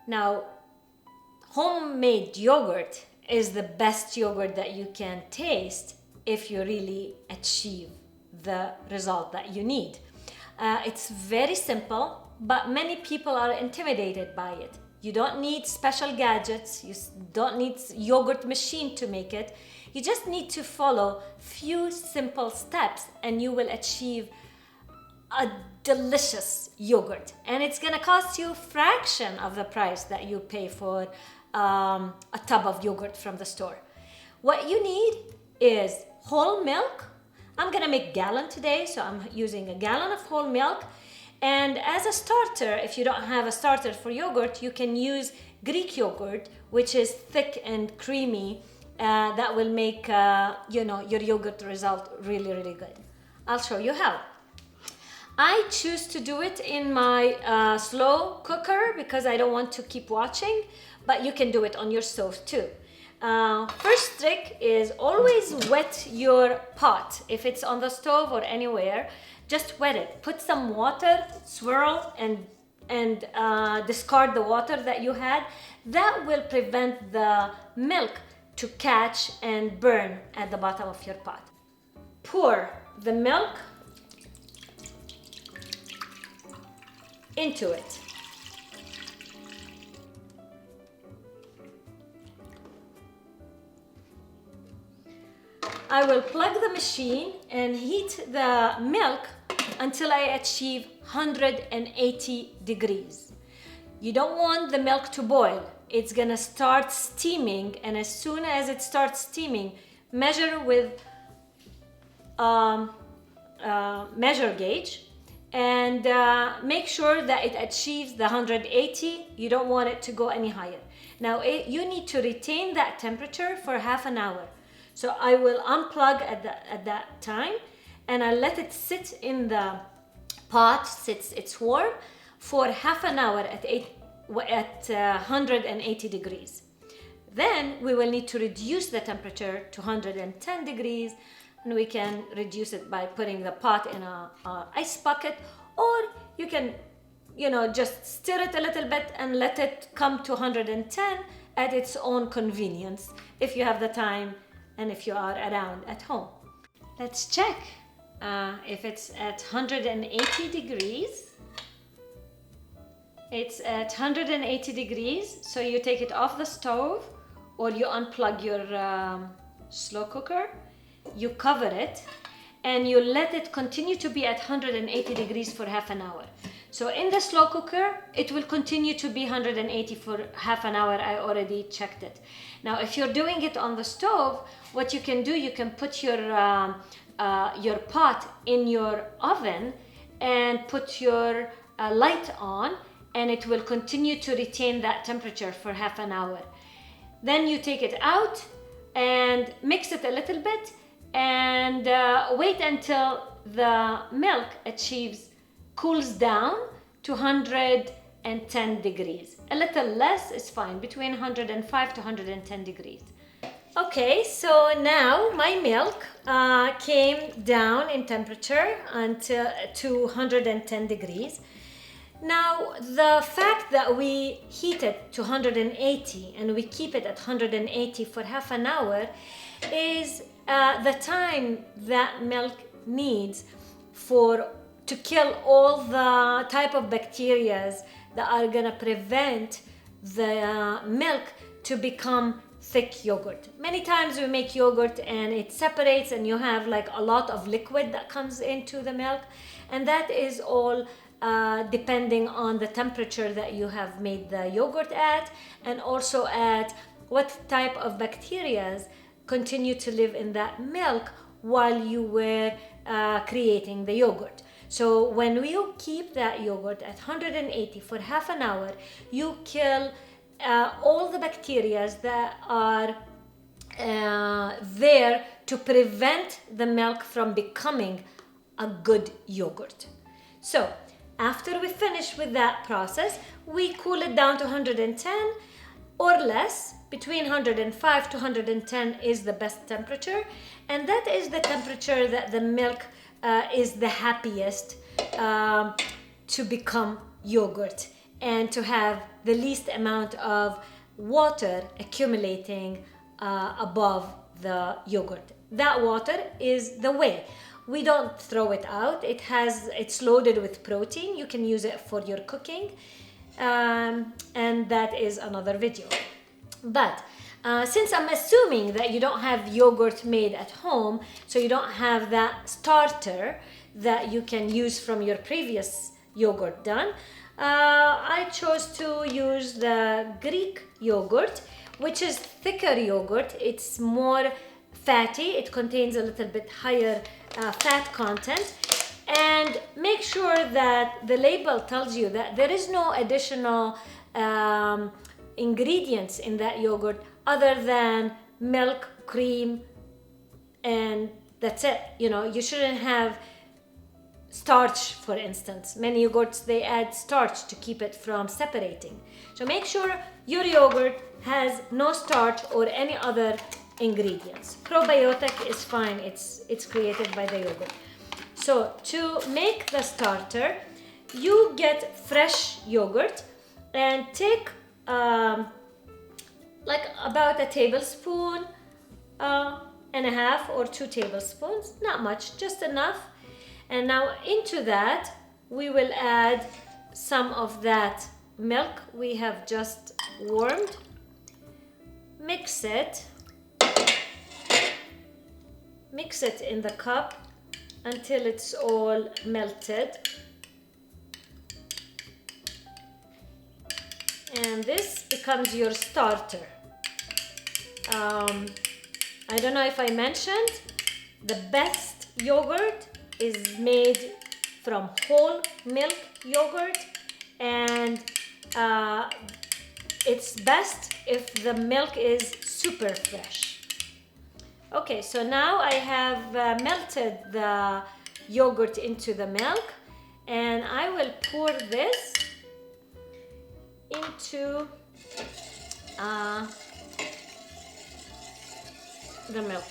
Now, homemade yogurt is the best yogurt that you can taste if you really achieve the result that you need. It's very simple, but many people are intimidated by it. You don't need special gadgets, you don't need yogurt machine to make it. You just need to follow few simple steps and you will achieve a delicious yogurt. And it's gonna cost you a fraction of the price that you pay for a tub of yogurt from the store. What you need is whole milk. I'm gonna make gallon today, so I'm using a gallon of whole milk. And as a starter, if you don't have a starter for yogurt, you can use Greek yogurt, which is thick and creamy. That will make your yogurt result really, really good. I'll show you how. I choose to do it in my slow cooker because I don't want to keep watching, but you can do it on your stove too. First trick is always wet your pot. If it's on the stove or anywhere, just wet it. Put some water, swirl, and discard the water that you had. That will prevent the milk to catch and burn at the bottom of your pot. Pour the milk into it. I will plug the machine and heat the milk until I achieve 180 degrees. You don't want the milk to boil. It's gonna start steaming, and as soon as it starts steaming, measure with measure gauge and make sure that it achieves the 180. You don't want it to go any higher. Now you need to retain that temperature for half an hour. So I will unplug at that time and I'll let it sit in the pot, it's warm, for half an hour at 180 degrees. Then we will need to reduce the temperature to 110 degrees, and we can reduce it by putting the pot in a ice bucket, or you can just stir it a little bit and let it come to 110 at its own convenience if you have the time and if you are around at home. Let's check if it's at 180 degrees. It's at 180 degrees, so you take it off the stove or you unplug your slow cooker, you cover it, and you let it continue to be at 180 degrees for half an hour. So in the slow cooker, it will continue to be 180 for half an hour. I already checked it. Now, if you're doing it on the stove, what you can do, you can put your pot in your oven and put your light on, and it will continue to retain that temperature for half an hour. Then you take it out and mix it a little bit and wait until the milk cools down to 110 degrees. A little less is fine, between 105 to 110 degrees. Okay, so now my milk came down in temperature to 110 degrees. Now, the fact that we heat it to 180 and we keep it at 180 for half an hour is the time that milk needs to kill all the type of bacteria that are gonna prevent the milk to become thick yogurt. Many times we make yogurt and it separates and you have like a lot of liquid that comes into the milk, and that is all depending on the temperature that you have made the yogurt at, and also at what type of bacteria continue to live in that milk while you were creating the yogurt. So when you keep that yogurt at 180 for half an hour, you kill all the bacteria that are there to prevent the milk from becoming a good yogurt. So after we finish with that process, we cool it down to 110 or less. Between 105 to 110 is the best temperature, and that is the temperature that the milk is the happiest to become yogurt. and to have the least amount of water accumulating above the yogurt. That water is the whey. We don't throw it out. It's loaded with protein. You can use it for your cooking, and that is another video. But since I'm assuming that you don't have yogurt made at home, so you don't have that starter that you can use from your previous yogurt done, I chose to use the Greek yogurt, which is thicker yogurt. It's more fatty. It contains a little bit higher fat content. And make sure that the label tells you that there is no additional ingredients in that yogurt other than milk, cream, and that's it. You know, you shouldn't have starch, for instance. Many yogurts, they add starch to keep it from separating. So make sure your yogurt has no starch or any other ingredients. Probiotic is fine. It's created by the yogurt. So to make the starter, you get fresh yogurt and take like about a tablespoon and a half or 2 tablespoons, not much, just enough. And now into that, we will add some of that milk we have just warmed. Mix it in the cup until it's all melted. And this becomes your starter. I don't know if I mentioned, the best yogurt is made from whole milk yogurt, and it's best if the milk is super fresh. Okay, so now I have melted the yogurt into the milk, and I will pour this into the milk.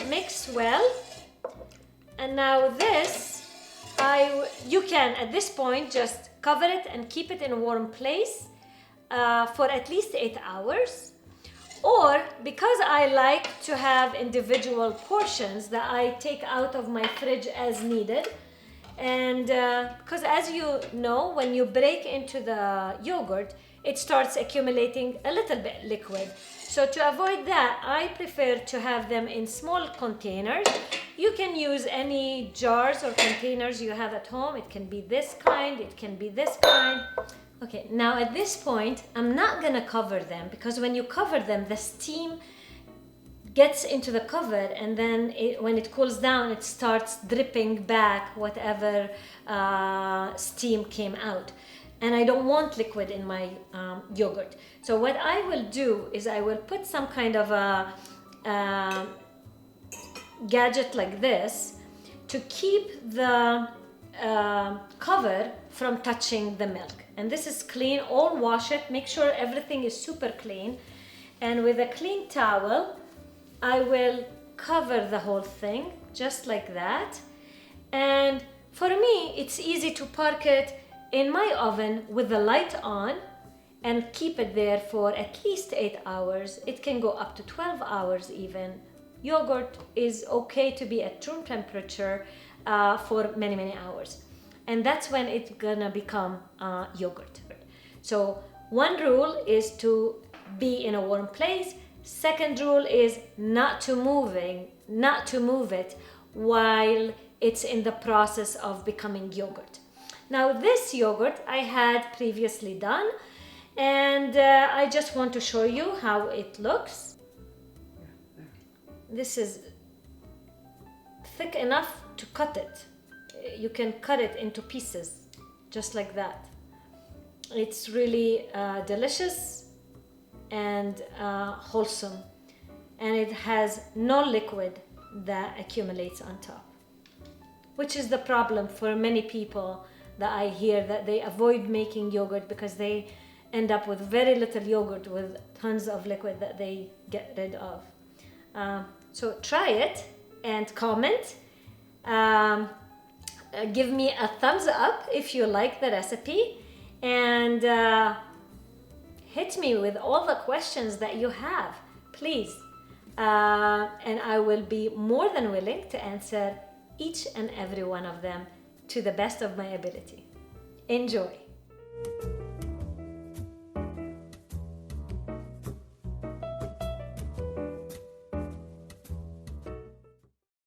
Mix well, and now this, you can at this point just cover it and keep it in a warm place for at least 8 hours. Or, because I like to have individual portions that I take out of my fridge as needed, and because as you know, when you break into the yogurt, it starts accumulating a little bit liquid. So to avoid that, I prefer to have them in small containers. You can use any jars or containers you have at home. It can be this kind, it can be this kind. Okay, now at this point, I'm not gonna cover them, because when you cover them, the steam gets into the cover, and then when it cools down, it starts dripping back whatever steam came out. And I don't want liquid in my yogurt. So what I will do is I will put some kind of a gadget like this to keep the cover from touching the milk. And this is clean, all wash it, make sure everything is super clean. And with a clean towel, I will cover the whole thing just like that. And for me, it's easy to park it in my oven with the light on and keep it there for at least 8 hours. It can go up to 12 hours even. Yogurt is okay to be at room temperature for many, many hours. And that's when it's gonna become yogurt. So one rule is to be in a warm place. Second rule is not to move it while it's in the process of becoming yogurt. Now this yogurt I had previously done, and I just want to show you how it looks. This is thick enough to cut it. You can cut it into pieces, just like that. It's really delicious and wholesome, and it has no liquid that accumulates on top, which is the problem for many people that I hear, that they avoid making yogurt because they end up with very little yogurt with tons of liquid that they get rid of. So try it and comment. give me a thumbs up if you like the recipe, and hit me with all the questions that you have, please. And I will be more than willing to answer each and every one of them to the best of my ability. Enjoy.